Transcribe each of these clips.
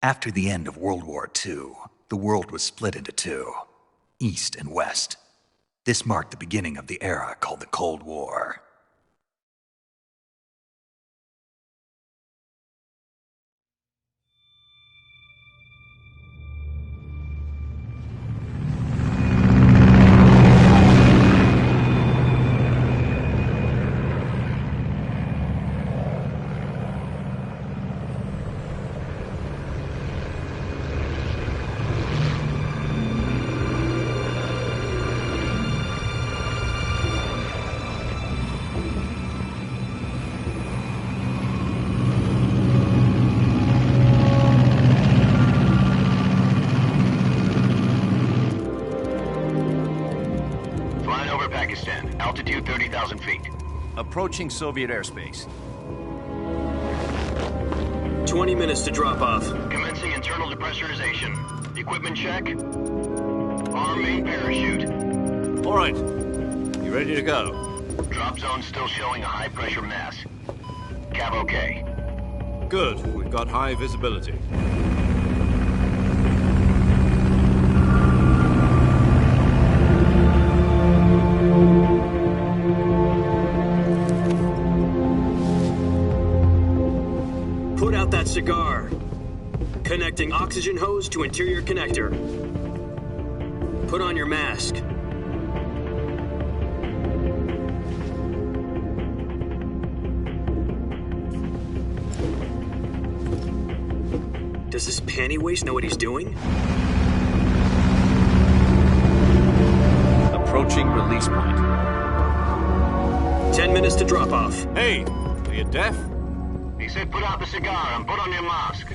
After the end of World War II, the world was split into two, East and West. This marked the beginning of the era called the Cold War. Altitude 30,000 feet. Approaching Soviet airspace. 20 minutes to drop off. Commencing internal depressurization. Equipment check. Arm main parachute. All right. You ready to go? Drop zone still showing a high pressure mass. Cav okay. Good. We've got high visibility. Put out that cigar. Connecting oxygen hose to interior connector. Put on your mask. Does this panty waste know what he's doing? Approaching release point. 10 minutes to drop off. Hey, are you deaf? He said put out the cigar and put on your mask.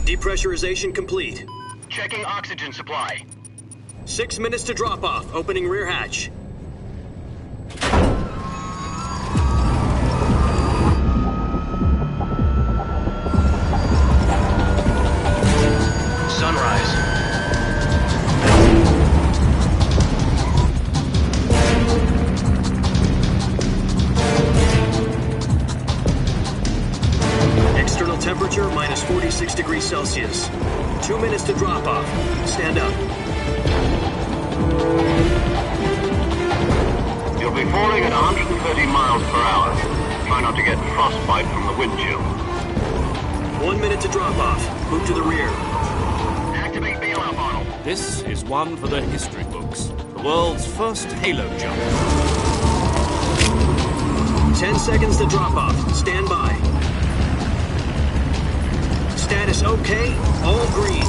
Depressurization complete. Checking oxygen supply. 6 minutes to drop off. Opening rear hatch. Sunrise. External temperature minus 46 degrees Celsius. 2 minutes to drop off. Stand up. You'll be falling at 130 miles per hour. Try not to get frostbite from the wind chill. 1 minute to drop off. Move to the rear. Activate bailout model. This is one for the history books. The world's first halo jump. 10 seconds to drop off. Stand by. Status okay. All green.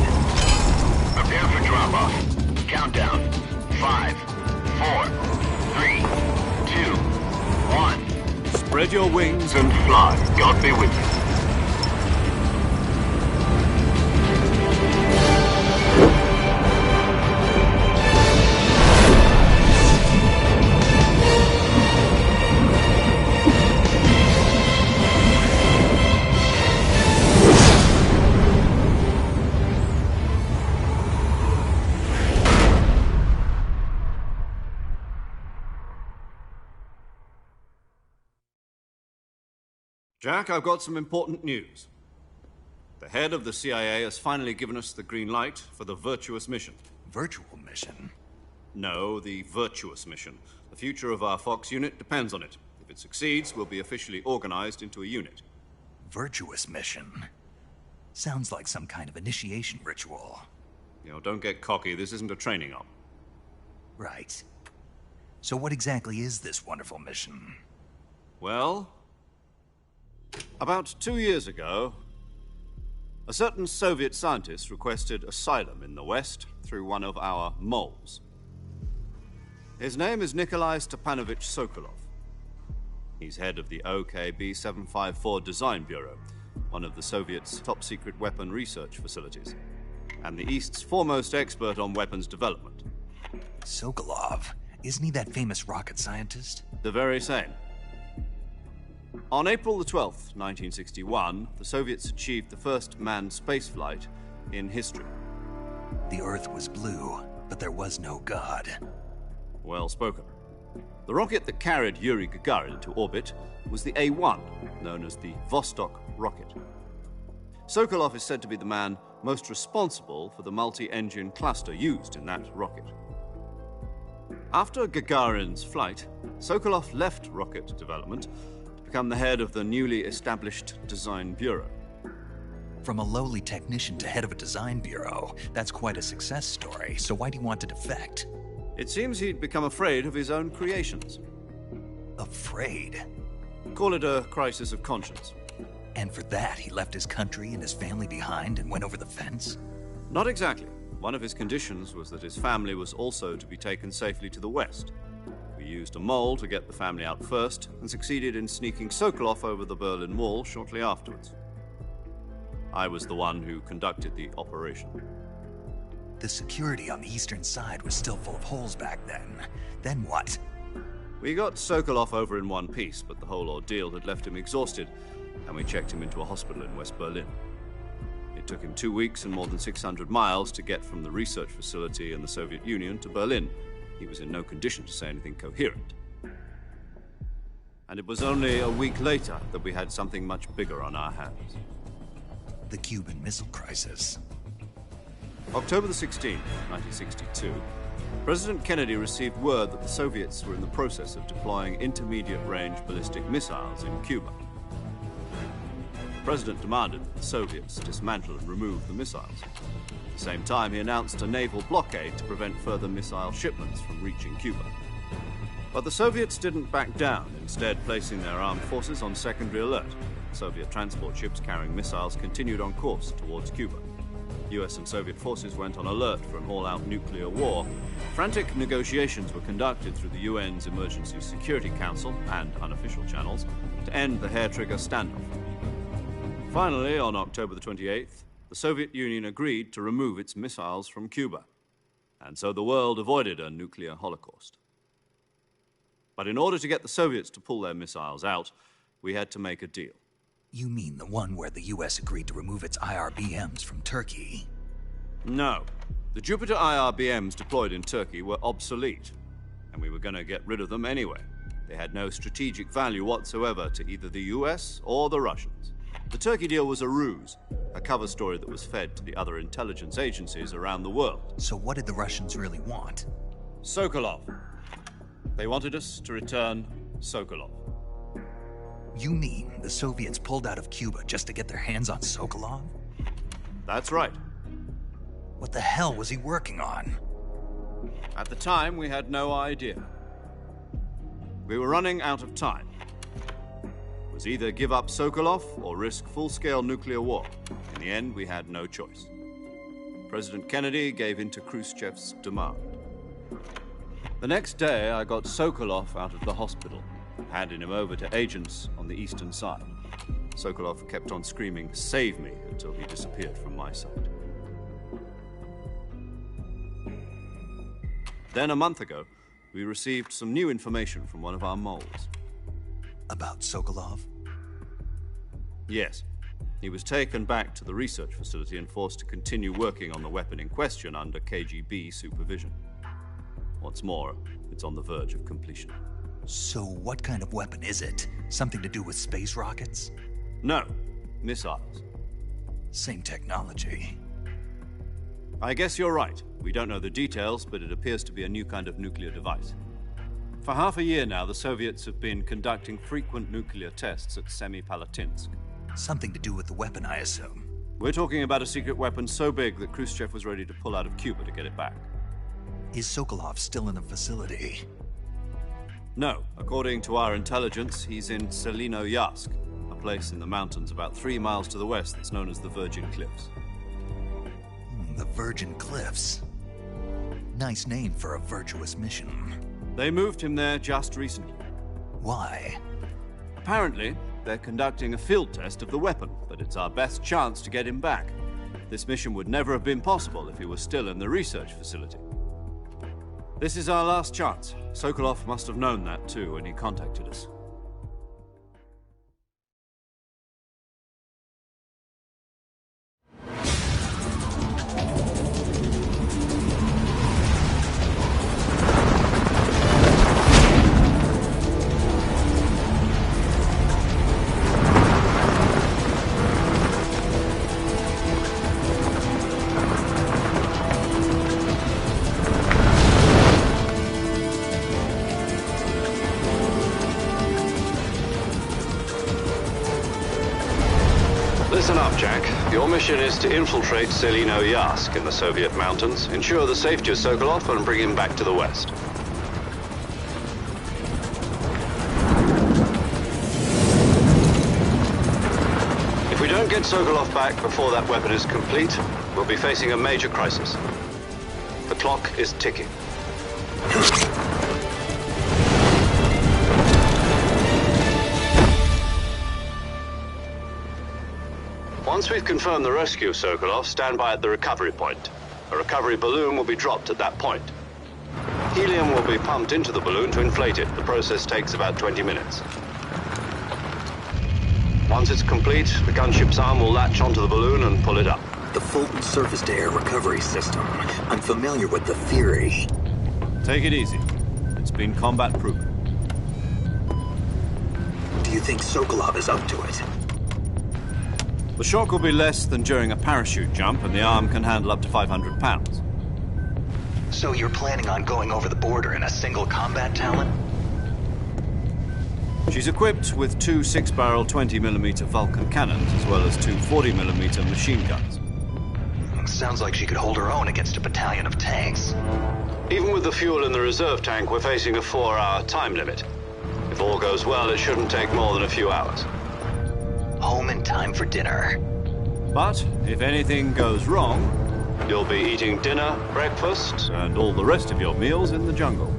Prepare for drop-off. Countdown. 5, 4, 3, 2, 1. Spread your wings And fly. God be with you. Jack, I've got some important news. The head of the CIA has finally given us the green light for the Virtuous mission. Virtual mission? No, the Virtuous mission. The future of our Fox unit depends on it. If it succeeds, we'll be officially organized into a unit. Virtuous mission? Sounds like some kind of initiation ritual. You know, don't get cocky. This isn't a training op. Right. So what exactly is this wonderful mission? Well, about 2 years ago, a certain Soviet scientist requested asylum in the West through one of our moles. His name is Nikolai Stepanovich Sokolov. He's head of the OKB-754 Design Bureau, one of the Soviets' top-secret weapon research facilities, and the East's foremost expert on weapons development. Sokolov? Isn't he that famous rocket scientist? The very same. On April the 12th, 1961, the Soviets achieved the first manned spaceflight in history. The Earth was blue, but there was no God. Well spoken. The rocket that carried Yuri Gagarin to orbit was the A-1, known as the Vostok rocket. Sokolov is said to be the man most responsible for the multi-engine cluster used in that rocket. After Gagarin's flight, Sokolov left rocket development to become the head of the newly established Design Bureau. From a lowly technician to head of a design bureau, that's quite a success story, so why do you want to defect? It seems he'd become afraid of his own creations. Afraid? Call it a crisis of conscience. And for that, he left his country and his family behind and went over the fence? Not exactly. One of his conditions was that his family was also to be taken safely to the west. We used a mole to get the family out first and succeeded in sneaking Sokolov over the Berlin Wall shortly afterwards. I was the one who conducted the operation. The security on the eastern side was still full of holes back then. Then what? We got Sokolov over in one piece, but the whole ordeal had left him exhausted, and we checked him into a hospital in West Berlin. It took him 2 weeks and more than 600 miles to get from the research facility in the Soviet Union to Berlin. He was in no condition to say anything coherent. And it was only a week later that we had something much bigger on our hands. The Cuban Missile Crisis. October the 16th, 1962, President Kennedy received word that the Soviets were in the process of deploying intermediate-range ballistic missiles in Cuba. The President demanded that the Soviets dismantle and remove the missiles. At the same time, he announced a naval blockade to prevent further missile shipments from reaching Cuba. But the Soviets didn't back down, instead placing their armed forces on secondary alert. Soviet transport ships carrying missiles continued on course towards Cuba. US and Soviet forces went on alert for an all-out nuclear war. Frantic negotiations were conducted through the UN's Emergency Security Council and unofficial channels to end the hair-trigger standoff. Finally, on October the 28th, the Soviet Union agreed to remove its missiles from Cuba. And so the world avoided a nuclear holocaust. But in order to get the Soviets to pull their missiles out, we had to make a deal. You mean the one where the US agreed to remove its IRBMs from Turkey? No. The Jupiter IRBMs deployed in Turkey were obsolete, and we were going to get rid of them anyway. They had no strategic value whatsoever to either the US or the Russians. The Turkey deal was a ruse, a cover story that was fed to the other intelligence agencies around the world. So what did the Russians really want? Sokolov. They wanted us to return Sokolov. You mean the Soviets pulled out of Cuba just to get their hands on Sokolov? That's right. What the hell was he working on? At the time, we had no idea. We were running out of time. It was either give up Sokolov or risk full-scale nuclear war. In the end, we had no choice. President Kennedy gave in to Khrushchev's demand. The next day, I got Sokolov out of the hospital, handing him over to agents on the eastern side. Sokolov kept on screaming, "Save me," until he disappeared from my sight. Then a month ago, we received some new information from one of our moles. About Sokolov? Yes. He was taken back to the research facility and forced to continue working on the weapon in question under KGB supervision. What's more, it's on the verge of completion. So what kind of weapon is it? Something to do with space rockets? No, missiles. Same technology. I guess you're right. We don't know the details, but it appears to be a new kind of nuclear device. For half a year now, the Soviets have been conducting frequent nuclear tests at Semipalatinsk. Something to do with the weapon, I assume. We're talking about a secret weapon so big that Khrushchev was ready to pull out of Cuba to get it back. Is Sokolov still in the facility? No. According to our intelligence, he's in Selinoyarsk, a place in the mountains about 3 miles to the west that's known as the Virgin Cliffs. The Virgin Cliffs. Nice name for a virtuous mission. They moved him there just recently. Why? Apparently, they're conducting a field test of the weapon, but it's our best chance to get him back. This mission would never have been possible if he was still in the research facility. This is our last chance. Sokolov must have known that too when he contacted us. Listen up, Jack. Your mission is to infiltrate Selino Yask in the Soviet mountains, ensure the safety of Sokolov, and bring him back to the West. If we don't get Sokolov back before that weapon is complete, we'll be facing a major crisis. The clock is ticking. Once we've confirmed the rescue of Sokolov, stand by at the recovery point. A recovery balloon will be dropped at that point. Helium will be pumped into the balloon to inflate it. The process takes about 20 minutes. Once it's complete, the gunship's arm will latch onto the balloon and pull it up. The Fulton surface-to-air recovery system. I'm familiar with the theory. Take it easy. It's been combat-proven. Do you think Sokolov is up to it? The shock will be less than during a parachute jump, and the arm can handle up to 500 pounds. So you're planning on going over the border in a single combat Talon? She's equipped with two 6-barrel 20mm Vulcan cannons, as well as two 40mm machine guns. Sounds like she could hold her own against a battalion of tanks. Even with the fuel in the reserve tank, we're facing a 4-hour time limit. If all goes well, it shouldn't take more than a few hours. Home in time for dinner. But if anything goes wrong, you'll be eating dinner, breakfast, and all the rest of your meals in the jungle.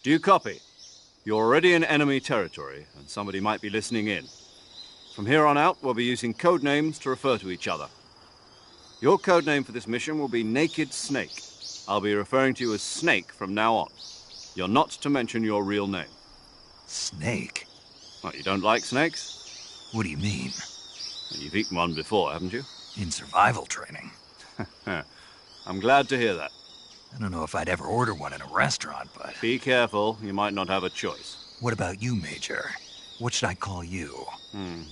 Do you copy? You're already in enemy territory, and somebody might be listening in. From here on out, we'll be using code names to refer to each other. Your code name for this mission will be Naked Snake. I'll be referring to you as Snake from now on. You're not to mention your real name. Snake? What, you don't like snakes? What do you mean? You've eaten one before, haven't you? In survival training. I'm glad to hear that. I don't know if I'd ever order one in a restaurant, but... Be careful, you might not have a choice. What about you, Major? What should I call you?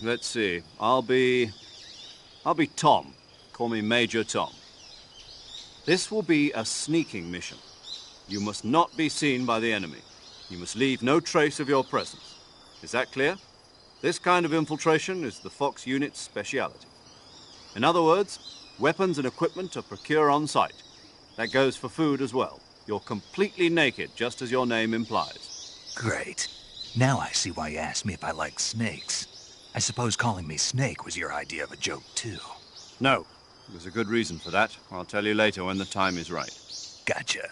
Let's see. I'll be Tom. Call me Major Tom. This will be a sneaking mission. You must not be seen by the enemy. You must leave no trace of your presence. Is that clear? This kind of infiltration is the Fox unit's speciality. In other words, weapons and equipment are procured on site. That goes for food as well. You're completely naked, just as your name implies. Great. Now I see why you asked me if I like snakes. I suppose calling me Snake was your idea of a joke, too. No. There's a good reason for that. I'll tell you later when the time is right. Gotcha.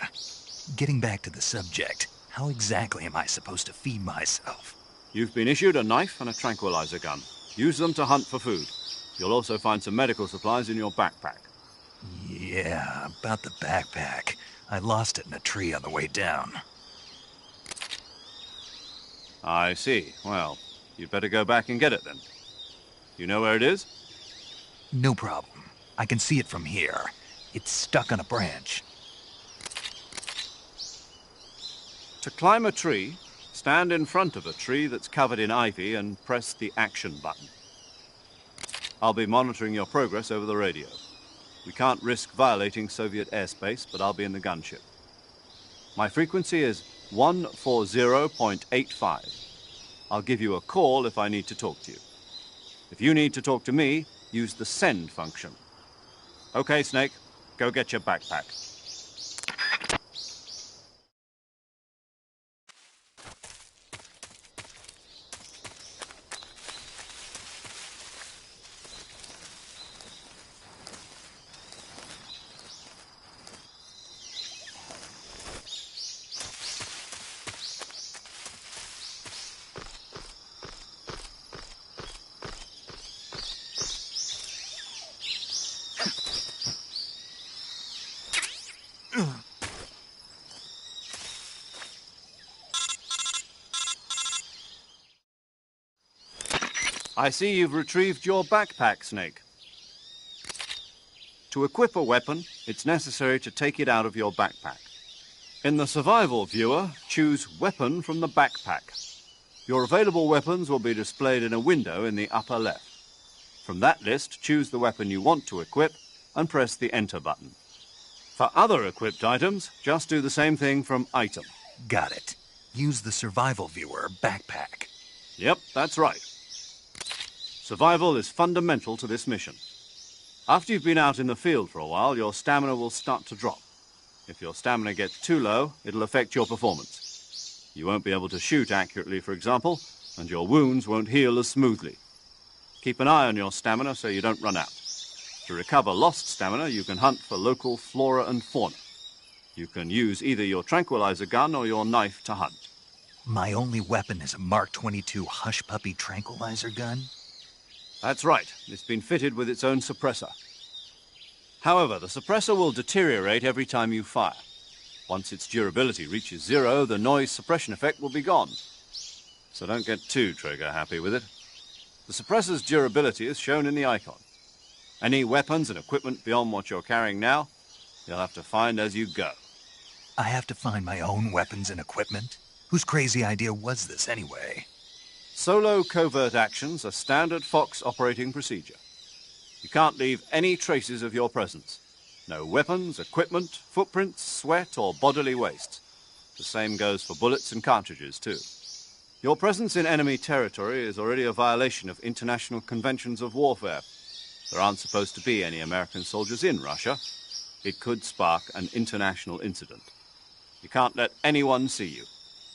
Getting back to the subject, how exactly am I supposed to feed myself? You've been issued a knife and a tranquilizer gun. Use them to hunt for food. You'll also find some medical supplies in your backpack. Yeah, about the backpack. I lost it in a tree on the way down. I see. Well, you'd better go back and get it then. You know where it is? No problem. I can see it from here. It's stuck on a branch. To climb a tree, stand in front of a tree that's covered in ivy and press the action button. I'll be monitoring your progress over the radio. We can't risk violating Soviet airspace, but I'll be in the gunship. My frequency is 140.85. I'll give you a call if I need to talk to you. If you need to talk to me, use the send function. Okay, Snake, go get your backpack. I see you've retrieved your backpack, Snake. To equip a weapon, it's necessary to take it out of your backpack. In the survival viewer, choose Weapon from the backpack. Your available weapons will be displayed in a window in the upper left. From that list, choose the weapon you want to equip and press the Enter button. For other equipped items, just do the same thing from Item. Got it. Use the survival viewer backpack. Yep, that's right. Survival is fundamental to this mission. After you've been out in the field for a while, your stamina will start to drop. If your stamina gets too low, it'll affect your performance. You won't be able to shoot accurately, for example, and your wounds won't heal as smoothly. Keep an eye on your stamina so you don't run out. To recover lost stamina, you can hunt for local flora and fauna. You can use either your tranquilizer gun or your knife to hunt. My only weapon is a Mark 22 Hush Puppy tranquilizer gun? That's right. It's been fitted with its own suppressor. However, the suppressor will deteriorate every time you fire. Once its durability reaches 0, the noise suppression effect will be gone. So don't get too trigger-happy with it. The suppressor's durability is shown in the icon. Any weapons and equipment beyond what you're carrying now, you'll have to find as you go. I have to find my own weapons and equipment? Whose crazy idea was this anyway? Solo covert actions are standard Fox operating procedure. You can't leave any traces of your presence. No weapons, equipment, footprints, sweat, or bodily waste. The same goes for bullets and cartridges, too. Your presence in enemy territory is already a violation of international conventions of warfare. There aren't supposed to be any American soldiers in Russia. It could spark an international incident. You can't let anyone see you.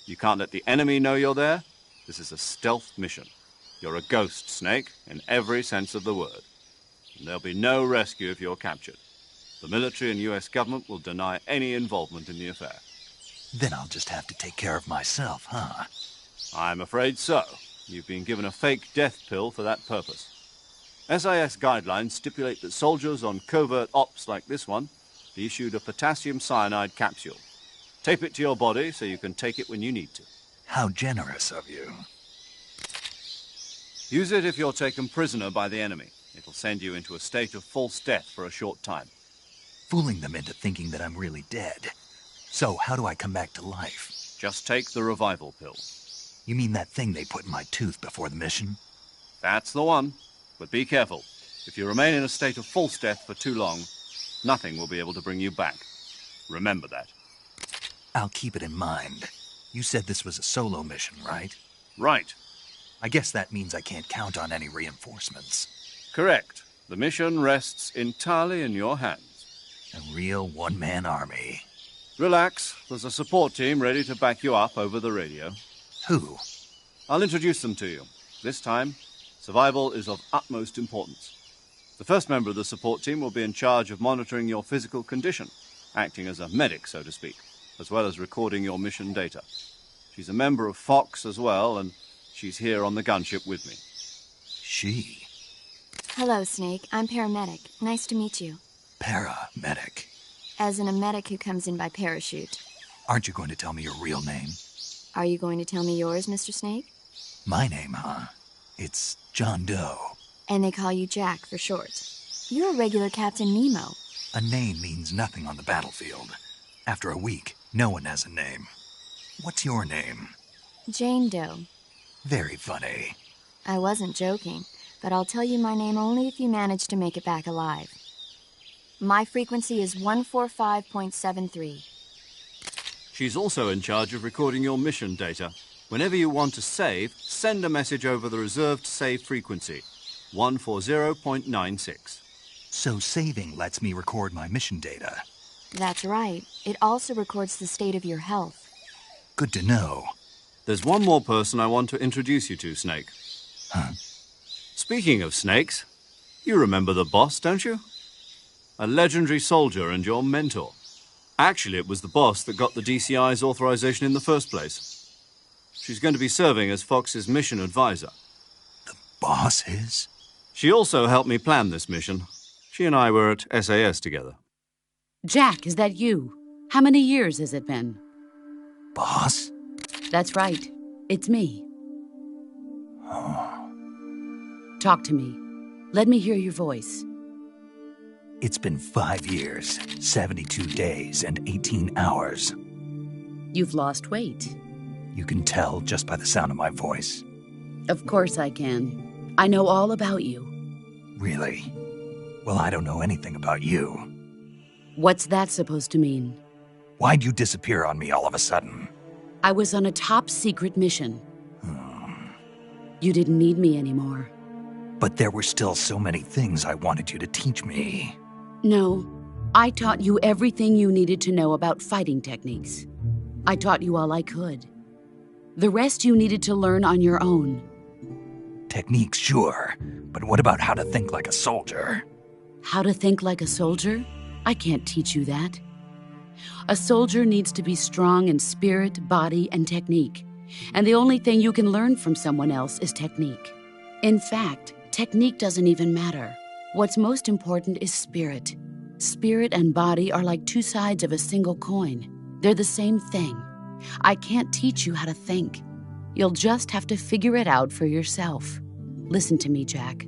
You can't let the enemy know you're there. This is a stealth mission. You're a ghost, Snake, in every sense of the word. And there'll be no rescue if you're captured. The military and U.S. government will deny any involvement in the affair. Then I'll just have to take care of myself, huh? I'm afraid so. You've been given a fake death pill for that purpose. SIS guidelines stipulate that soldiers on covert ops like this one be issued a potassium cyanide capsule. Tape it to your body so you can take it when you need to. How generous of you. Use it if you're taken prisoner by the enemy. It'll send you into a state of false death for a short time. Fooling them into thinking that I'm really dead. So, how do I come back to life? Just take the revival pill. You mean that thing they put in my tooth before the mission? That's the one. But be careful. If you remain in a state of false death for too long, nothing will be able to bring you back. Remember that. I'll keep it in mind. You said this was a solo mission, right? Right. I guess that means I can't count on any reinforcements. Correct. The mission rests entirely in your hands. A real one-man army. Relax. There's a support team ready to back you up over the radio. Who? I'll introduce them to you. This time, survival is of utmost importance. The first member of the support team will be in charge of monitoring your physical condition, acting as a medic, so to speak, as well as recording your mission data. She's a member of Fox as well, and she's here on the gunship with me. She? Hello, Snake. I'm paramedic. Nice to meet you. Paramedic. As in a medic who comes in by parachute. Aren't you going to tell me your real name? Are you going to tell me yours, Mr. Snake? My name, huh? It's John Doe. And they call you Jack for short. You're a regular Captain Nemo. A name means nothing on the battlefield. After a week, no one has a name. What's your name? Jane Doe. Very funny. I wasn't joking, but I'll tell you my name only if you manage to make it back alive. My frequency is 145.73. She's also in charge of recording your mission data. Whenever you want to save, send a message over the reserved save frequency, 140.96. So saving lets me record my mission data. That's right. It also records the state of your health. Good to know. There's one more person I want to introduce you to, Snake. Huh? Speaking of snakes, you remember the boss, don't you? A legendary soldier and your mentor. Actually, it was the boss that got the DCI's authorization in the first place. She's going to be serving as Fox's mission advisor. The boss is? She also helped me plan this mission. She and I were at SAS together. Jack, is that you? How many years has it been? Boss? That's right. It's me. Talk to me. Let me hear your voice. It's been 5 years, 72 days, and 18 hours. You've lost weight. You can tell just by the sound of my voice. Of course I can. I know all about you. Really? Well, I don't know anything about you. What's that supposed to mean? Why'd you disappear on me all of a sudden? I was on a top-secret mission. You didn't need me anymore. But there were still so many things I wanted you to teach me. No, I taught you everything you needed to know about fighting techniques. I taught you all I could. The rest you needed to learn on your own. Techniques, sure. But what about how to think like a soldier? How to think like a soldier? I can't teach you that. A soldier needs to be strong in spirit, body, and technique. And the only thing you can learn from someone else is technique. In fact, technique doesn't even matter. What's most important is spirit. Spirit and body are like two sides of a single coin. They're the same thing. I can't teach you how to think. You'll just have to figure it out for yourself. Listen to me, Jack.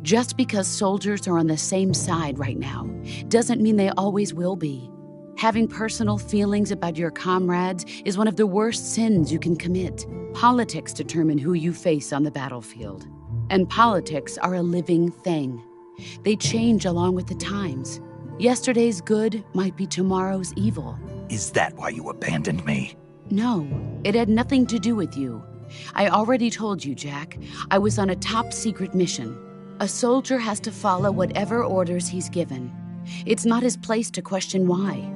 Just because soldiers are on the same side right now doesn't mean they always will be. Having personal feelings about your comrades is one of the worst sins you can commit. Politics determine who you face on the battlefield. And politics are a living thing. They change along with the times. Yesterday's good might be tomorrow's evil. Is that why you abandoned me? No, it had nothing to do with you. I already told you, Jack. I was on a top-secret mission. A soldier has to follow whatever orders he's given. It's not his place to question why.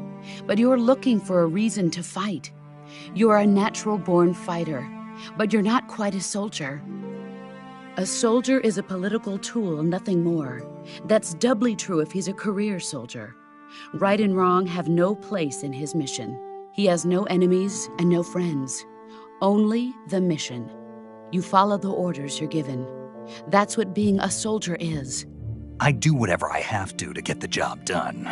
But you're looking for a reason to fight. You're a natural-born fighter, but you're not quite a soldier. A soldier is a political tool, nothing more. That's doubly true if he's a career soldier. Right and wrong have no place in his mission. He has no enemies and no friends. Only the mission. You follow the orders you're given. That's what being a soldier is. I do whatever I have to get the job done.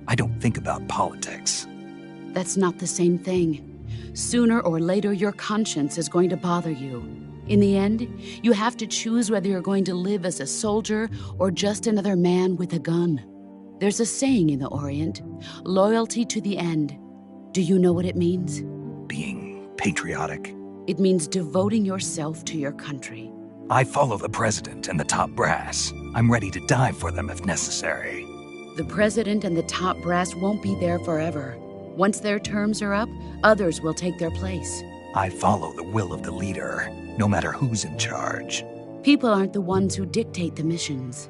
I don't think about politics. That's not the same thing. Sooner or later, your conscience is going to bother you. In the end, you have to choose whether you're going to live as a soldier or just another man with a gun. There's a saying in the Orient, loyalty to the end. Do you know what it means? Being patriotic. It means devoting yourself to your country. I follow the president and the top brass. I'm ready to die for them if necessary. The president and the top brass won't be there forever. Once their terms are up, others will take their place. I follow the will of the leader, no matter who's in charge. People aren't the ones who dictate the missions.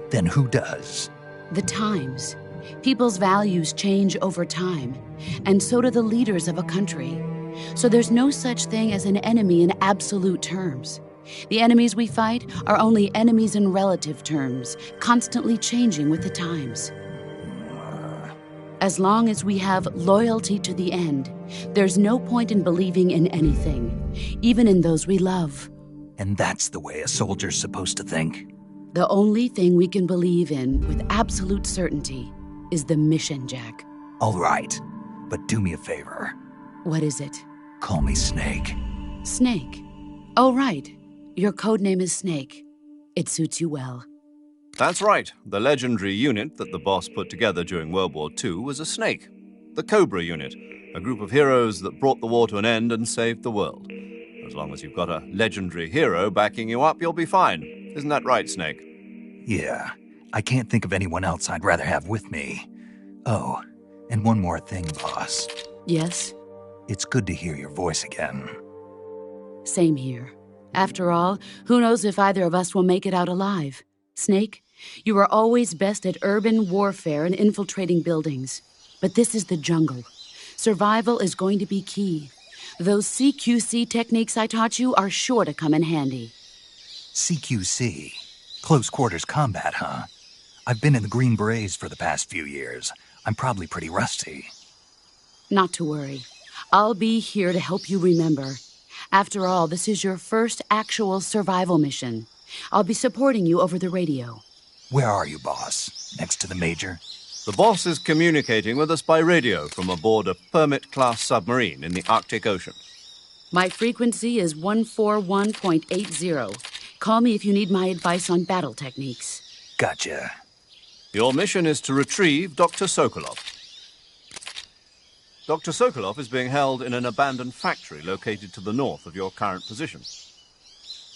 Then who does? The times. People's values change over time, and so do the leaders of a country. So there's no such thing as an enemy in absolute terms. The enemies we fight are only enemies in relative terms, constantly changing with the times. As long as we have loyalty to the end, there's no point in believing in anything, even in those we love. And that's the way a soldier's supposed to think? The only thing we can believe in with absolute certainty is the mission, Jack. All right, but do me a favor. What is it? Call me Snake. Snake. Oh, right. Your code name is Snake. It suits you well. That's right. The legendary unit that the boss put together during World War II was a snake. The Cobra unit. A group of heroes that brought the war to an end and saved the world. As long as you've got a legendary hero backing you up, you'll be fine. Isn't that right, Snake? Yeah, I can't think of anyone else I'd rather have with me. Oh, and one more thing, boss. Yes? It's good to hear your voice again. Same here. After all, who knows if either of us will make it out alive? Snake, you are always best at urban warfare and infiltrating buildings. But this is the jungle. Survival is going to be key. Those CQC techniques I taught you are sure to come in handy. CQC? Close quarters combat, huh? I've been in the Green Berets for the past few years. I'm probably pretty rusty. Not to worry. I'll be here to help you remember. After all, this is your first actual survival mission. I'll be supporting you over the radio. Where are you, boss? Next to the Major? The boss is communicating with us by radio from aboard a Permit-class submarine in the Arctic Ocean. My frequency is 141.80. Call me if you need my advice on battle techniques. Gotcha. Your mission is to retrieve Dr. Sokolov. Dr. Sokolov is being held in an abandoned factory located to the north of your current position.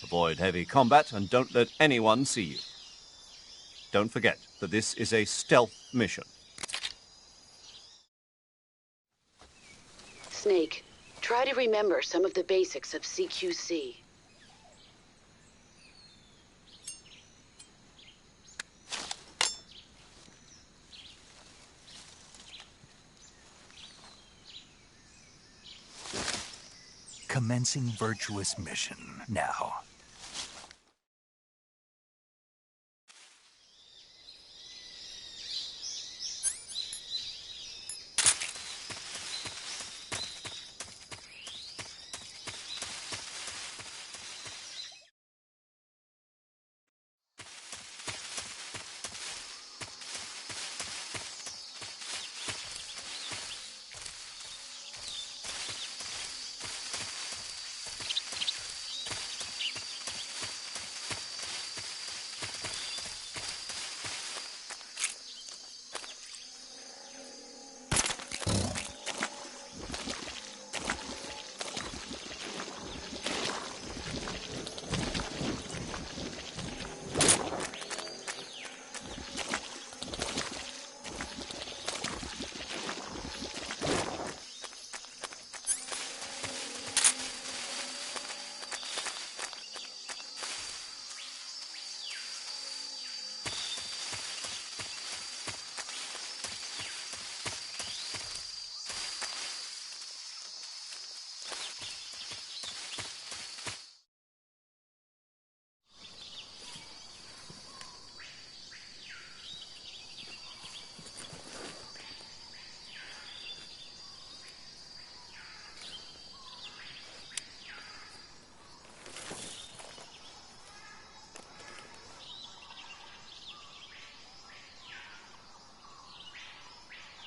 Avoid heavy combat and don't let anyone see you. Don't forget that this is a stealth mission. Snake, try to remember some of the basics of CQC. Commencing Virtuous mission now.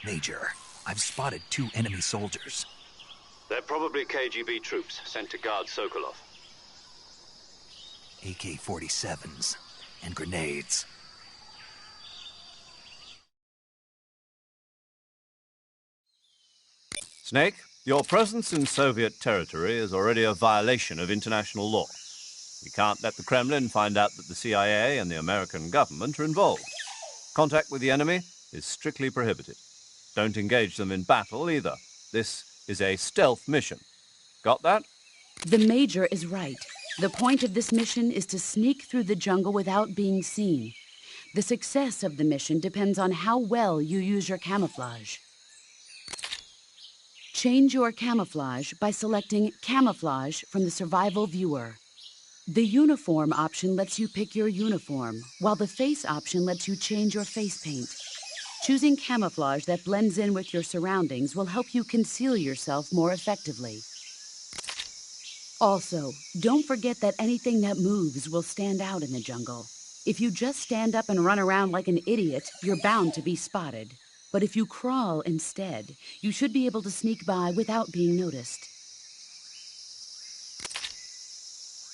Major, I've spotted 2 enemy soldiers. They're probably KGB troops sent to guard Sokolov. AK-47s and grenades. Snake, your presence in Soviet territory is already a violation of international law. We can't let the Kremlin find out that the CIA and the American government are involved. Contact with the enemy is strictly prohibited. Don't engage them in battle either. This is a stealth mission. Got that? The Major is right. The point of this mission is to sneak through the jungle without being seen. The success of the mission depends on how well you use your camouflage. Change your camouflage by selecting Camouflage from the Survival Viewer. The Uniform option lets you pick your uniform, while the Face option lets you change your face paint. Choosing camouflage that blends in with your surroundings will help you conceal yourself more effectively. Also, don't forget that anything that moves will stand out in the jungle. If you just stand up and run around like an idiot, you're bound to be spotted. But if you crawl instead, you should be able to sneak by without being noticed.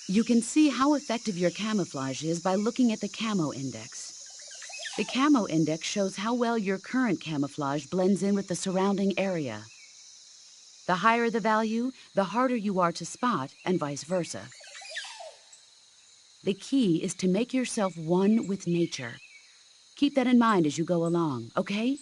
You can see how effective your camouflage is by looking at the Camo Index. The Camo Index shows how well your current camouflage blends in with the surrounding area. The higher the value, the harder you are to spot, and vice versa. The key is to make yourself one with nature. Keep that in mind as you go along, okay?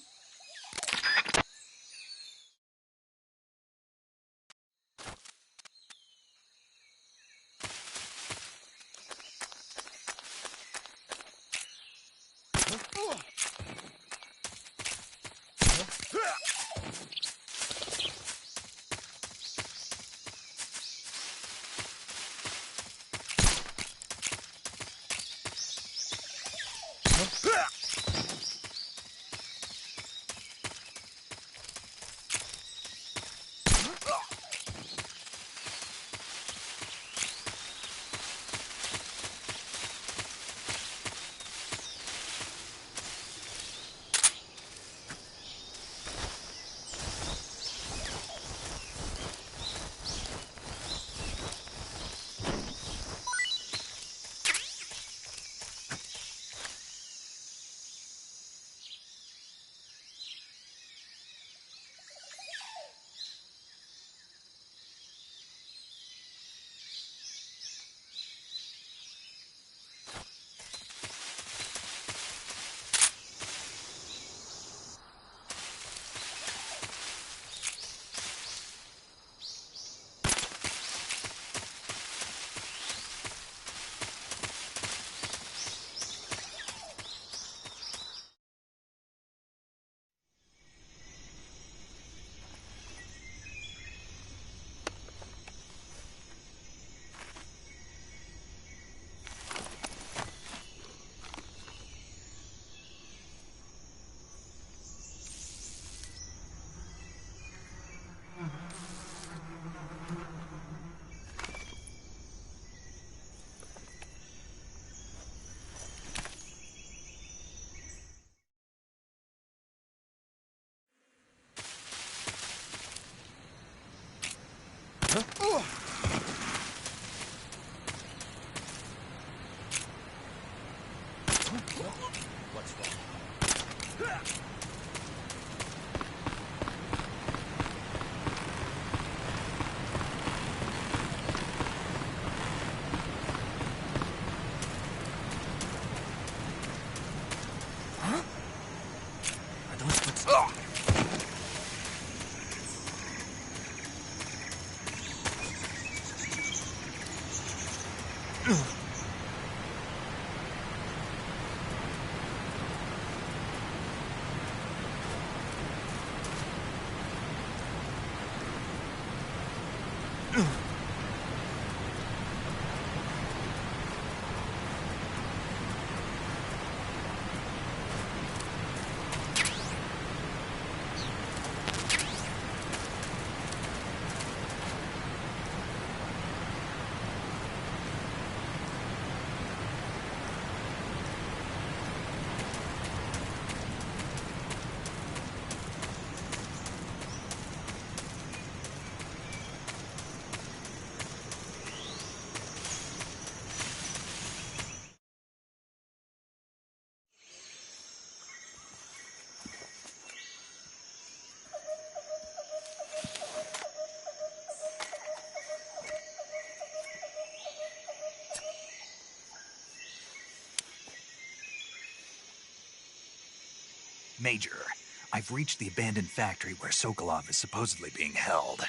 Major, I've reached the abandoned factory where Sokolov is supposedly being held.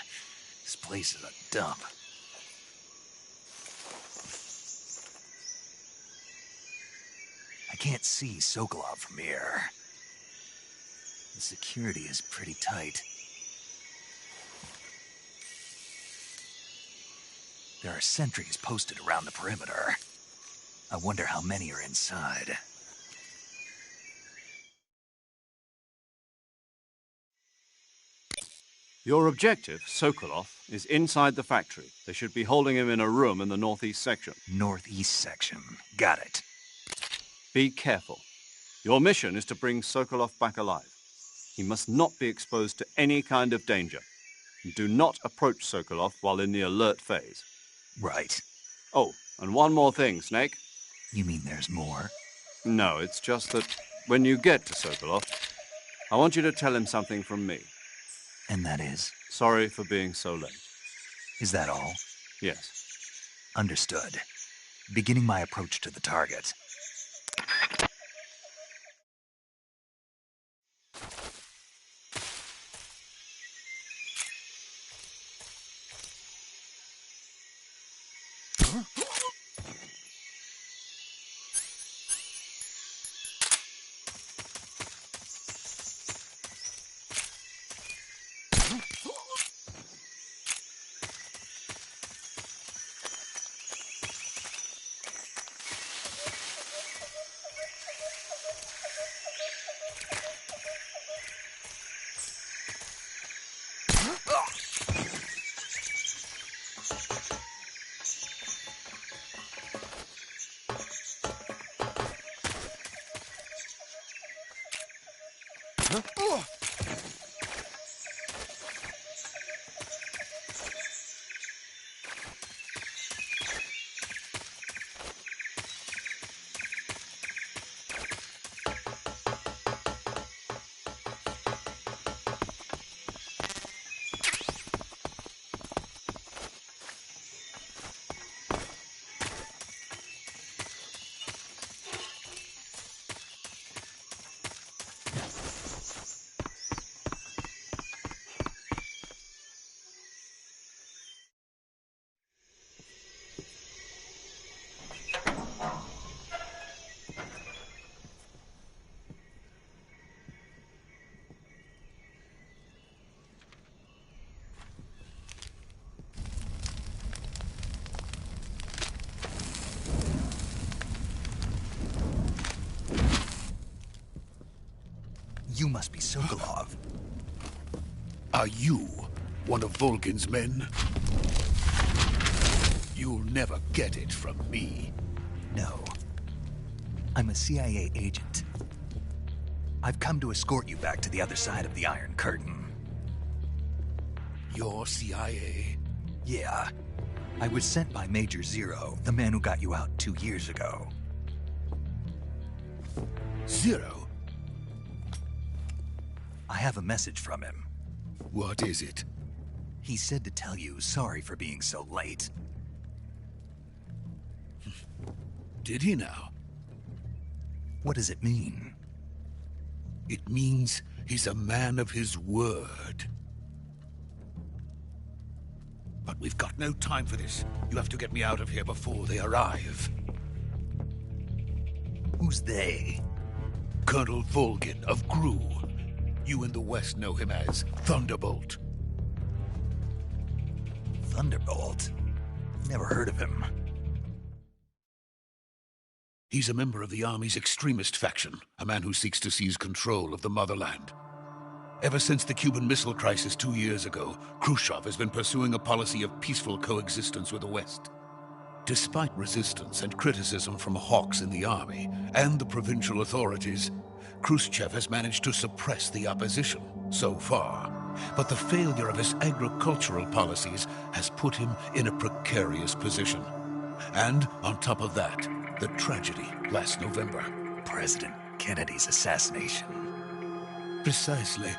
This place is a dump. I can't see Sokolov from here. The security is pretty tight. There are sentries posted around the perimeter. I wonder how many are inside. Your objective, Sokolov, is inside the factory. They should be holding him in a room in the northeast section. Northeast section. Got it. Be careful. Your mission is to bring Sokolov back alive. He must not be exposed to any kind of danger. Do not approach Sokolov while in the alert phase. Right. Oh, and one more thing, Snake. You mean there's more? No, it's just that when you get to Sokolov, I want you to tell him something from me. And that is? Sorry for being so late. Is that all? Yes. Understood. Beginning my approach to the target. You must be Sokolov. Are you one of Volgin's men? You'll never get it from me. No. I'm a CIA agent. I've come to escort you back to the other side of the Iron Curtain. You're CIA? Yeah. I was sent by Major Zero, the man who got you out 2 years ago. Zero? I have a message from him. What is it? He said to tell you sorry for being so late. Did he now? What does it mean? It means he's a man of his word. But we've got no time for this. You have to get me out of here before they arrive. Who's they? Colonel Volgin of Gru. You in the West know him as Thunderbolt. Thunderbolt? Never heard of him. He's a member of the Army's extremist faction, a man who seeks to seize control of the motherland. Ever since the Cuban Missile Crisis 2 years ago, Khrushchev has been pursuing a policy of peaceful coexistence with the West. Despite resistance and criticism from hawks in the Army and the provincial authorities, Khrushchev has managed to suppress the opposition so far. But the failure of his agricultural policies has put him in a precarious position. And on top of that, the tragedy last November. President Kennedy's assassination. Precisely.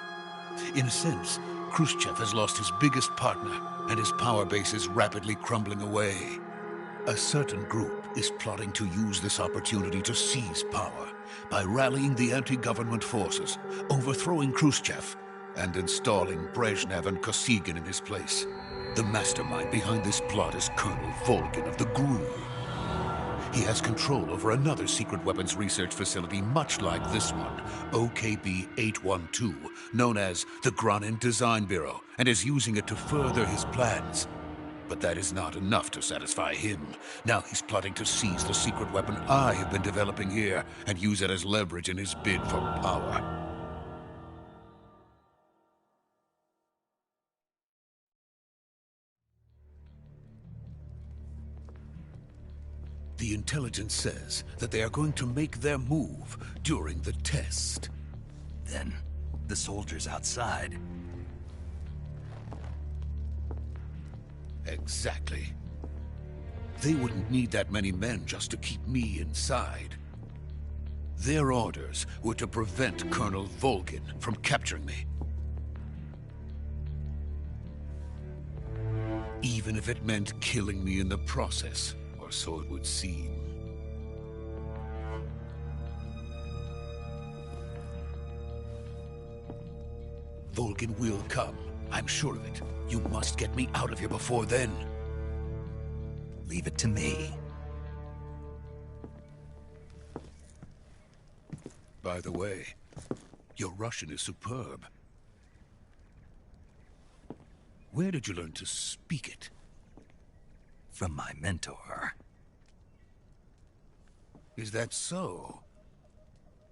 In a sense, Khrushchev has lost his biggest partner, and his power base is rapidly crumbling away. A certain group is plotting to use this opportunity to seize power by rallying the anti-government forces, overthrowing Khrushchev, and installing Brezhnev and Kosygin in his place. The mastermind behind this plot is Colonel Volgin of the GRU. He has control over another secret weapons research facility much like this one, OKB-812, known as the Granin Design Bureau, and is using it to further his plans. But that is not enough to satisfy him. Now he's plotting to seize the secret weapon I have been developing here and use it as leverage in his bid for power. The intelligence says that they are going to make their move during the test. Then, the soldiers outside. Exactly. They wouldn't need that many men just to keep me inside. Their orders were to prevent Colonel Volgin from capturing me. Even if it meant killing me in the process, or so it would seem. Vulcan will come. I'm sure of it. You must get me out of here before then. Leave it to me. By the way, your Russian is superb. Where did you learn to speak it? From my mentor. Is that so?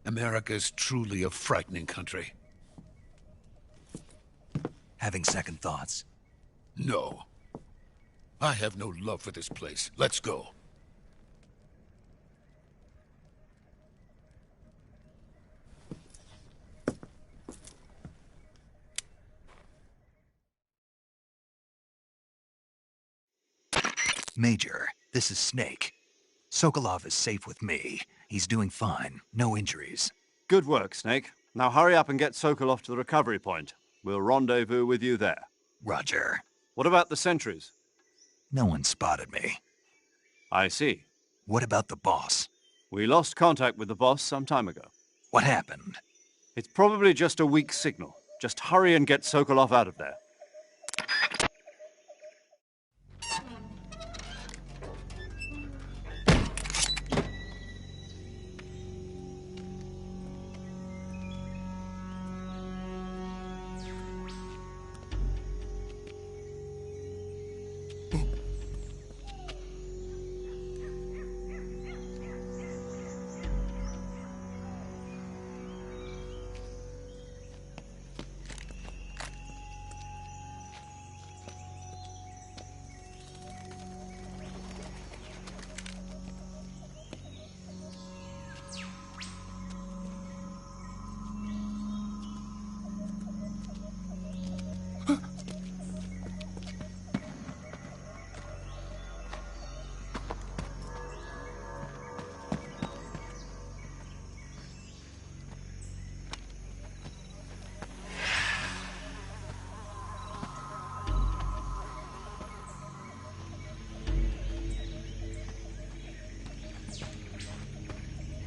America is truly a frightening country. Having second thoughts? No. I have no love for this place. Let's go. Major, this is Snake. Sokolov is safe with me. He's doing fine. No injuries. Good work, Snake. Now hurry up and get Sokolov to the recovery point. We'll rendezvous with you there. Roger. What about the sentries? No one spotted me. I see. What about the boss? We lost contact with the boss some time ago. What happened? It's probably just a weak signal. Just hurry and get Sokolov out of there.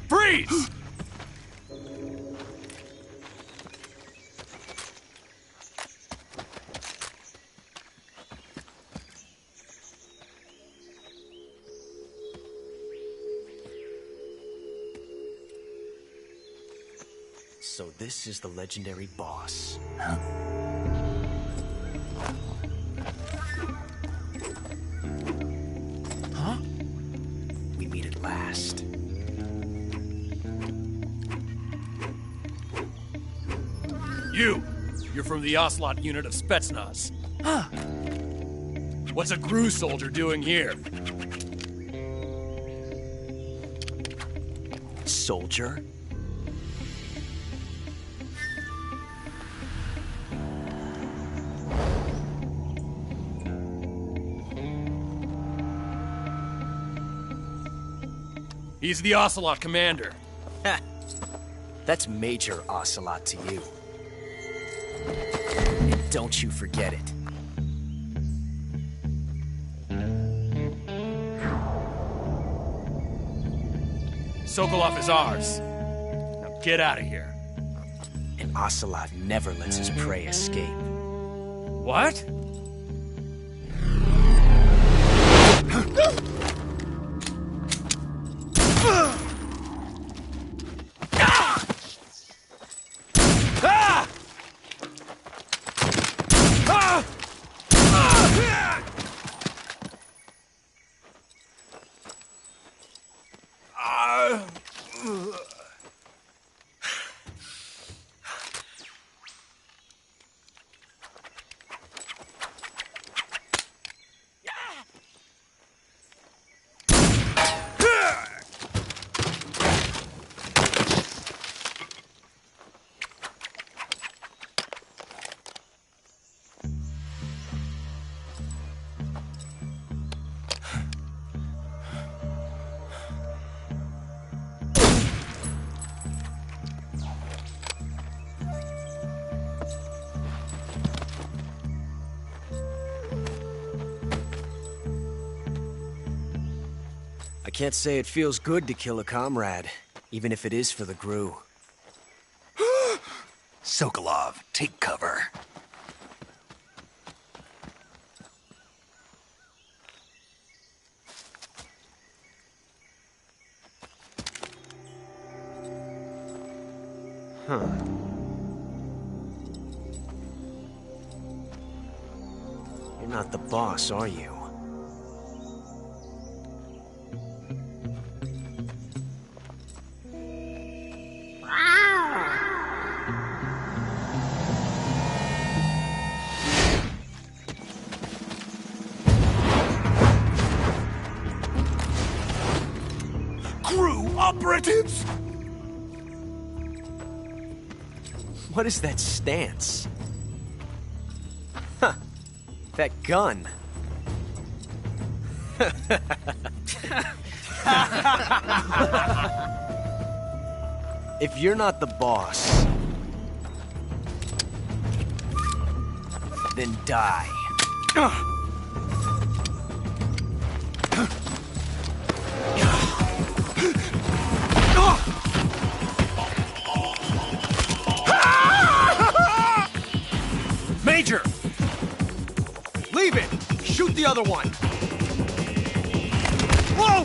Freeze! So this is the legendary boss. Huh? Huh? We meet at last. You're from the Ocelot unit of Spetsnaz. Huh. What's a Gru soldier doing here? Soldier? He's the Ocelot commander. Ha! That's Major Ocelot to you. And don't you forget it. Sokolov is ours. Now get out of here. And Ocelot never lets his prey escape. What? can't say it feels good to kill a comrade, even if it is for the Gru. Sokolov, take cover. Huh. You're not the boss, are you? Crew operatives! What is that stance? Huh. That gun. If you're not the boss, then die. Major! Leave it! Shoot the other one! Whoa!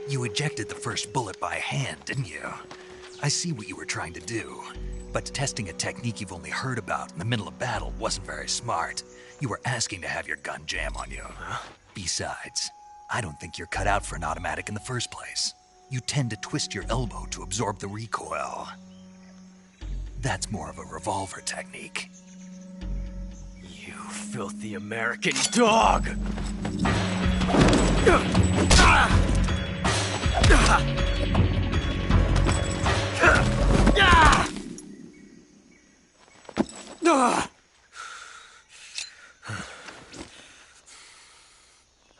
You ejected the first bullet by hand, didn't you? I see what you were trying to do, but testing a technique you've only heard about in the middle of battle wasn't very smart. You were asking to have your gun jam on you. Besides, I don't think you're cut out for an automatic in the first place. You tend to twist your elbow to absorb the recoil. That's more of a revolver technique. You filthy American dog!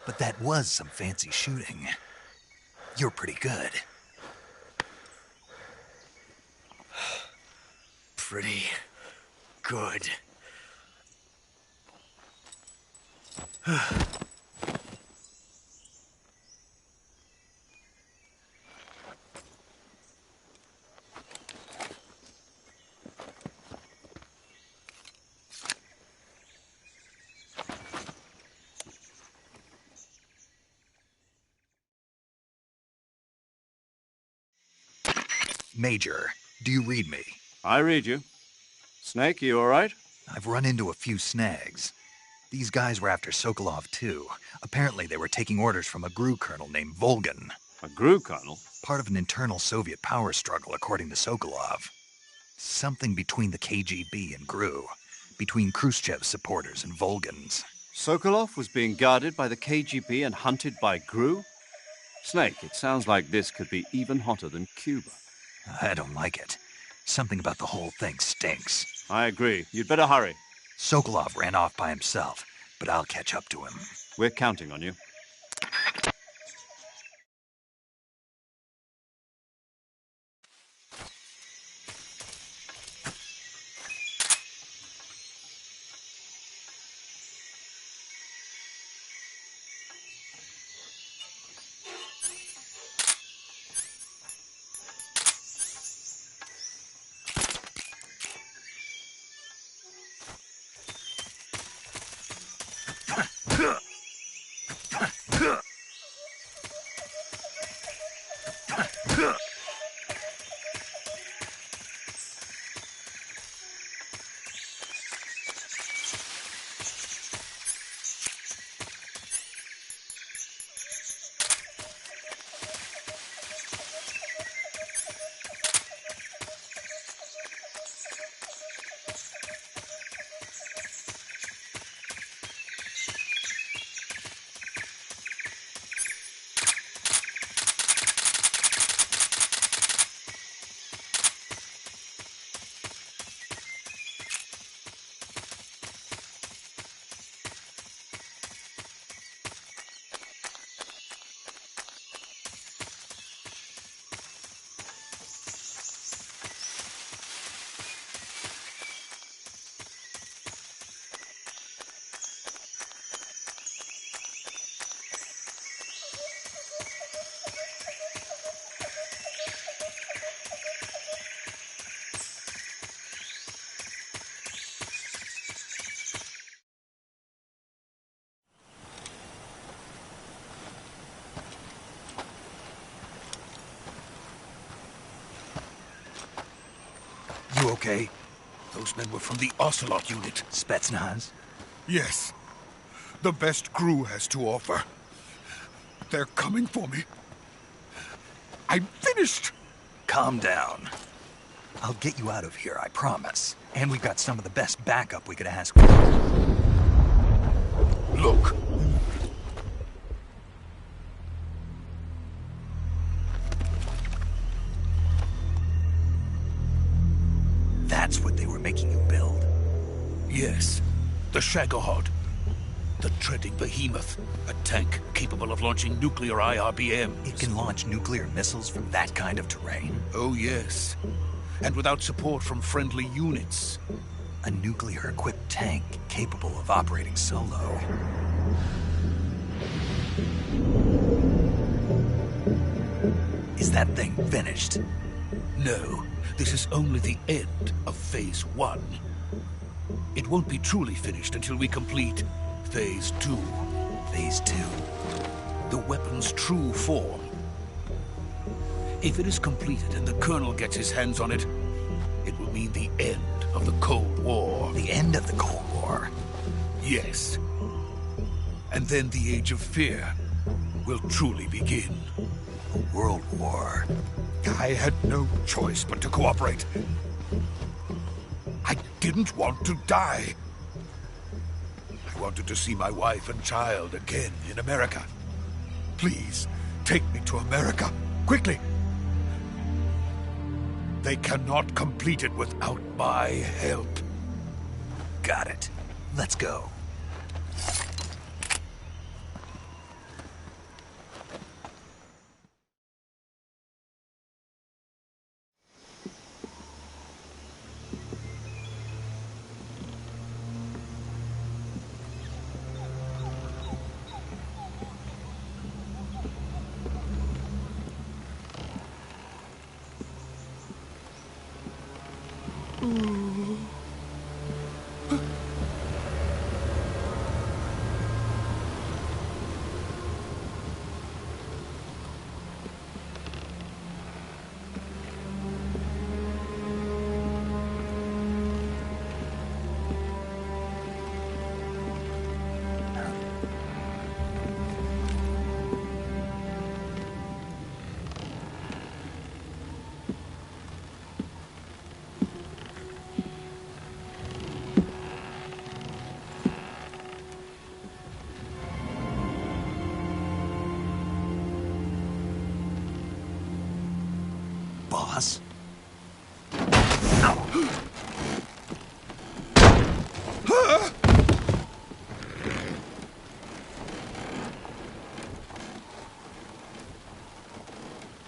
But that was some fancy shooting. You're pretty good. Pretty good. Major, do you read me? I read you. Snake, you all right? I've run into a few snags. These guys were after Sokolov too. Apparently they were taking orders from a GRU colonel named Volgan. A GRU colonel? Part of an internal Soviet power struggle, according to Sokolov. Something between the KGB and GRU. Between Khrushchev's supporters and Volgan's. Sokolov was being guarded by the KGB and hunted by GRU? Snake, it sounds like this could be even hotter than Cuba. I don't like it. Something about the whole thing stinks. I agree. You'd better hurry. Sokolov ran off by himself, but I'll catch up to him. We're counting on you. You okay? Those men were from the Ocelot unit. Spetsnaz? Yes. The best crew has to offer. They're coming for me. I'm finished! Calm down. I'll get you out of here, I promise. And we've got some of the best backup we could ask for. Look. That's what they were making you build? Yes. The Shagohod. The treading behemoth. A tank capable of launching nuclear IRBMs. It can launch nuclear missiles from that kind of terrain? Oh, yes. And without support from friendly units. A nuclear-equipped tank capable of operating solo. Is that thing finished? No. This is only the end of Phase 1. It won't be truly finished until we complete Phase 2. Phase 2? The weapon's true form. If it is completed and the Colonel gets his hands on it, it will mean the end of the Cold War. The end of the Cold War? Yes. And then the Age of Fear will truly begin. A world war. I had no choice but to cooperate. I didn't want to die. I wanted to see my wife and child again in America. Please, take me to America, quickly. They cannot complete it without my help. Got it. Let's go. Boss?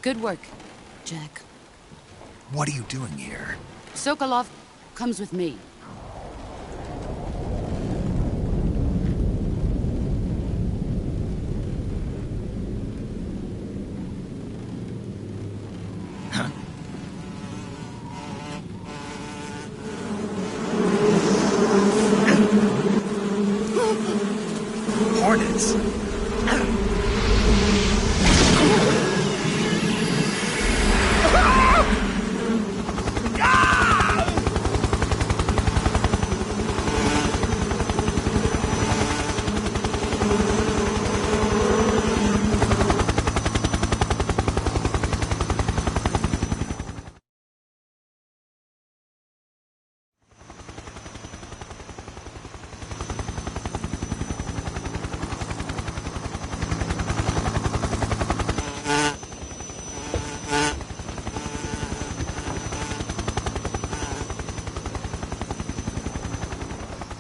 Good work, Jack. What are you doing here? Sokolov comes with me. Hornets?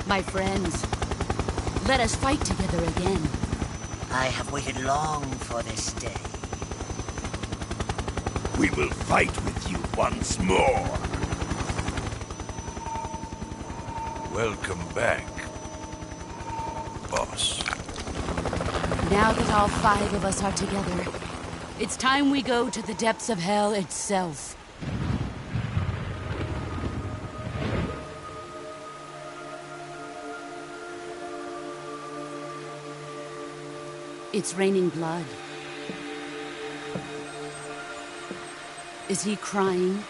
My friends, let us fight together again. I have waited long for this day. We will fight with you once more. Welcome back, boss. Now that all 5 of us are together, it's time we go to the depths of hell itself. It's raining blood. Is he crying?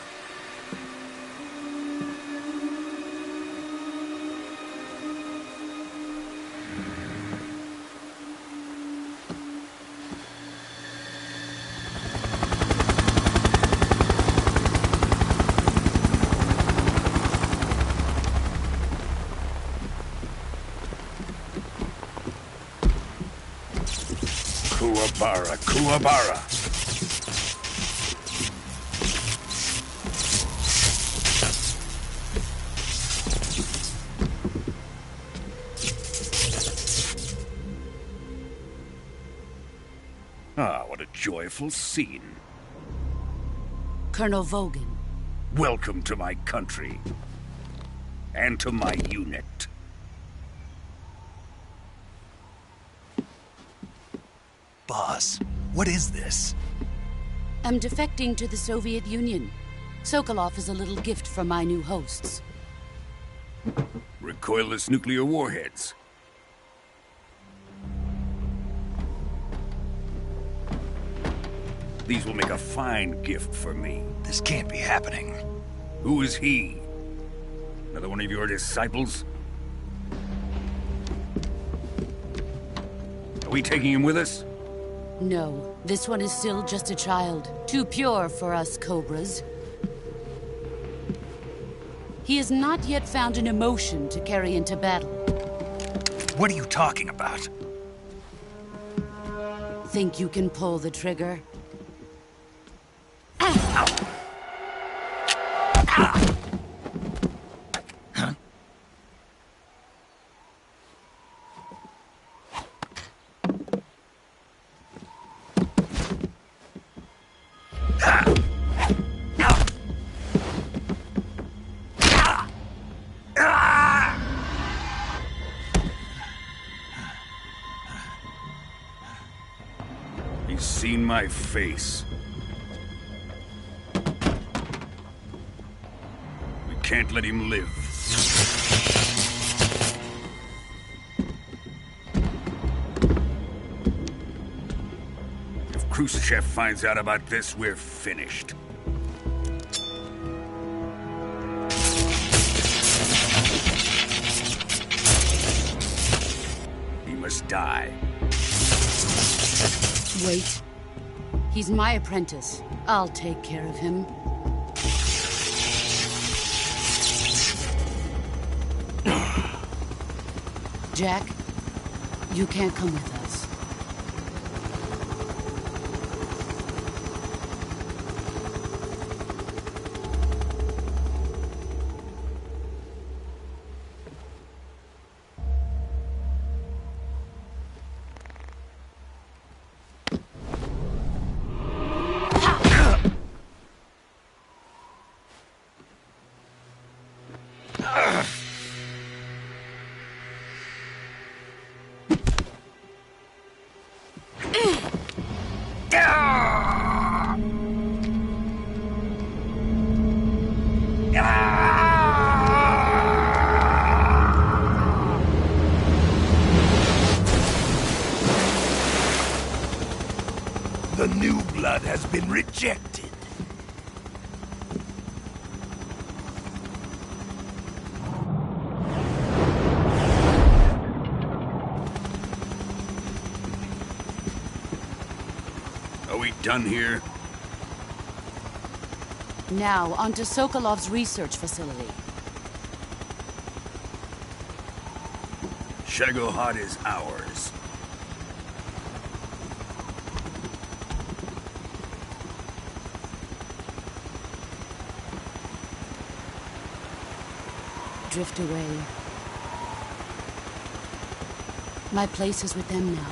Bara Kuwabara. Ah, what a joyful scene. Colonel Vogan. Welcome to my country. And to my unit. Boss, what is this? I'm defecting to the Soviet Union. Sokolov is a little gift from my new hosts. Recoilless nuclear warheads. These will make a fine gift for me. This can't be happening. Who is he? Another one of your disciples? Are we taking him with us? No, this one is still just a child. Too pure for us Cobras. He has not yet found an emotion to carry into battle. What are you talking about? Think you can pull the trigger? He's seen my face. We can't let him live. If Khrushchev finds out about this, we're finished. He must die. Wait. He's my apprentice. I'll take care of him. Jack, you can't come with us. The new blood has been rejected. Are we done here? Now, onto Sokolov's research facility. Shagohod is ours. Drift away. My place is with them now.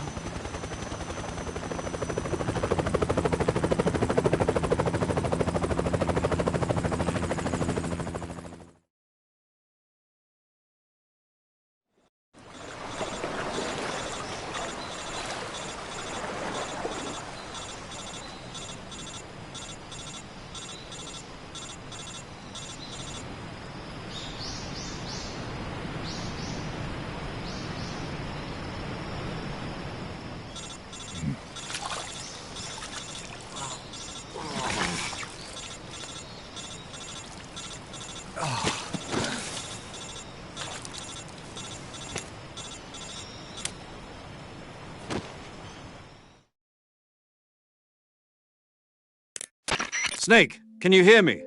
Snake, can you hear me?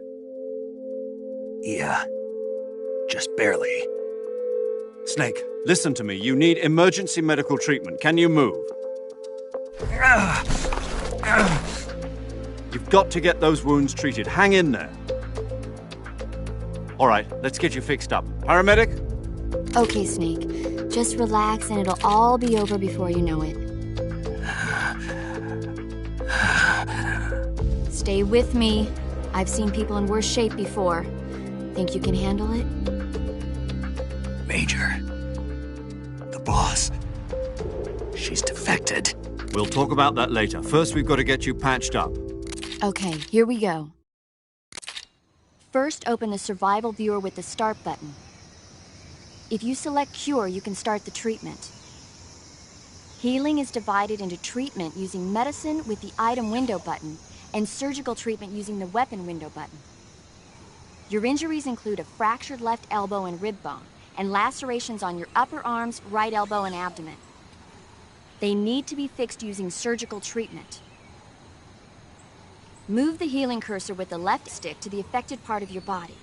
Yeah. Just barely. Snake, listen to me. You need emergency medical treatment. Can you move? You've got to get those wounds treated. Hang in there. All right, let's get you fixed up. Paramedic? Okay, Snake. Just relax and it'll all be over before you know it. Stay with me. I've seen people in worse shape before. Think you can handle it? Major. The boss. She's defected. We'll talk about that later. First, we've got to get you patched up. Okay, here we go. First, open the survival viewer with the start button. If you select cure, you can start the treatment. Healing is divided into treatment using medicine with the item window button and surgical treatment using the weapon window button. Your injuries include a fractured left elbow and rib bone and lacerations on your upper arms, right elbow, and abdomen. They need to be fixed using surgical treatment. Move the healing cursor with the left stick to the affected part of your body.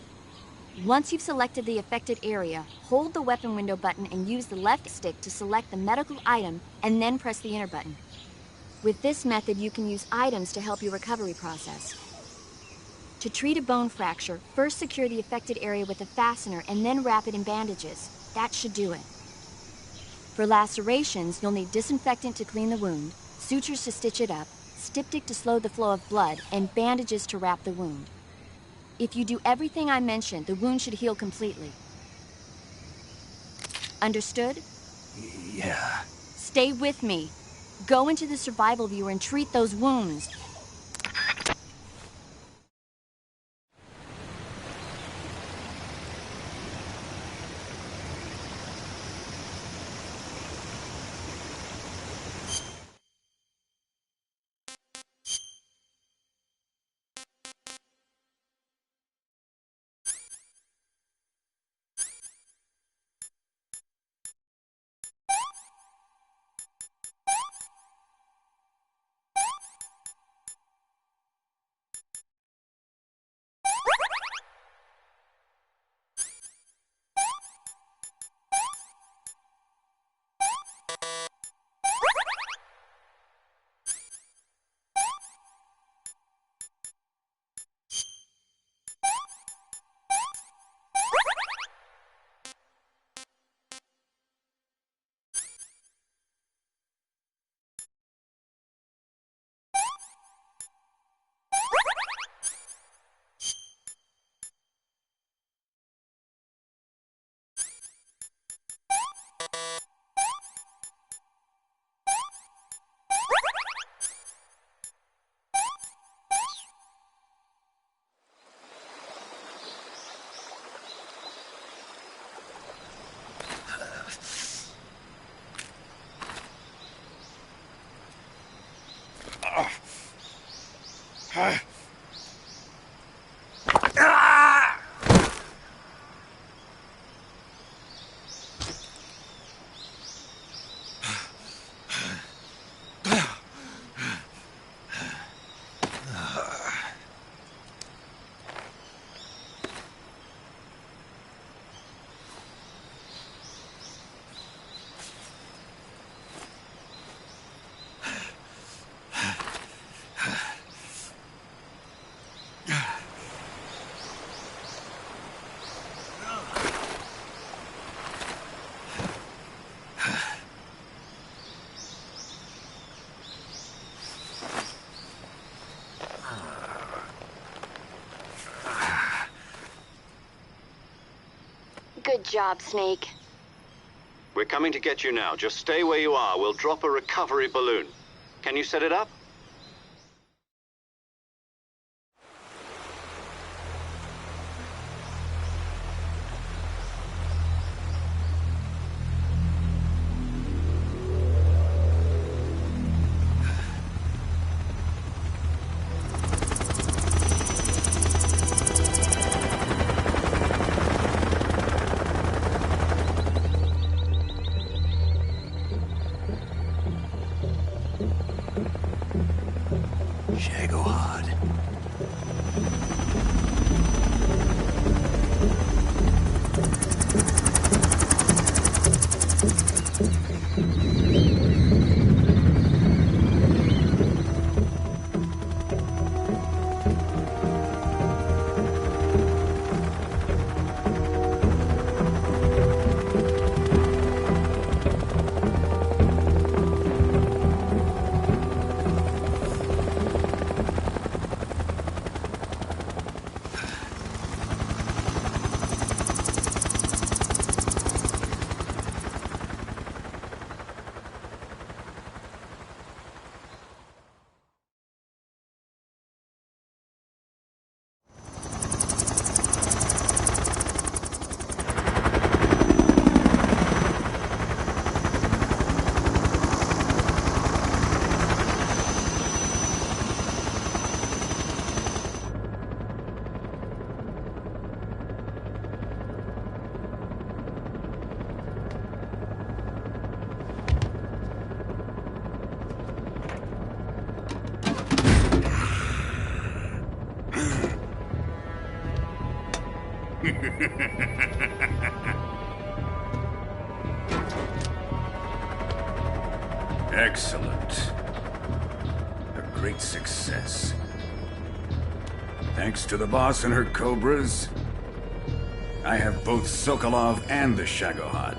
Once you've selected the affected area, hold the weapon window button and use the left stick to select the medical item and then press the enter button. With this method, you can use items to help your recovery process. To treat a bone fracture, first secure the affected area with a fastener and then wrap it in bandages. That should do it. For lacerations, you'll need disinfectant to clean the wound, sutures to stitch it up, styptic to slow the flow of blood, and bandages to wrap the wound. If you do everything I mentioned, the wound should heal completely. Understood? Yeah. Stay with me. Go into the survival viewer and treat those wounds. Good job, Snake. We're coming to get you now. Just stay where you are. We'll drop a recovery balloon. Can you set it up? Excellent. A great success. Thanks to the boss and her cobras, I have both Sokolov and the Shagohod.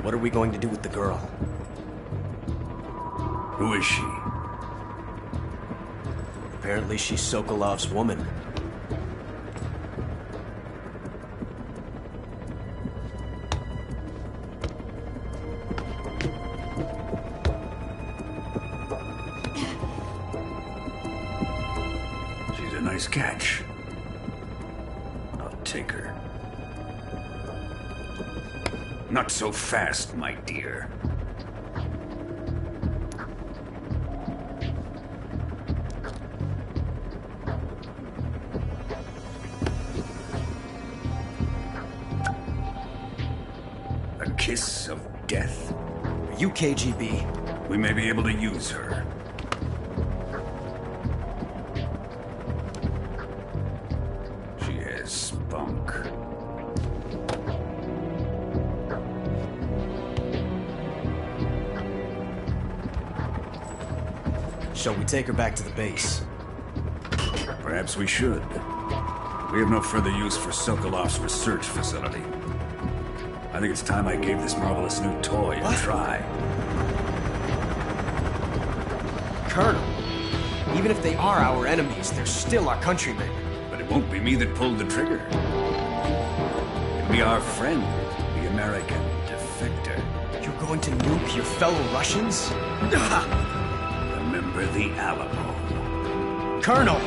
What are we going to do with the girl? Who is she? Apparently she's Sokolov's woman. She's a nice catch. I'll take her. Not so fast, my dear. A kiss of death. Are you KGB? We may be able to use her. She has spunk. Shall we take her back to the base? Perhaps we should. We have no further use for Sokolov's research facility. I think it's time I gave this marvelous new toy a try. Colonel, even if they are our enemies, they're still our countrymen. But it won't be me that pulled the trigger. It'll be our friend, the American defector. You're going to nuke your fellow Russians? Remember the Alamo. Colonel!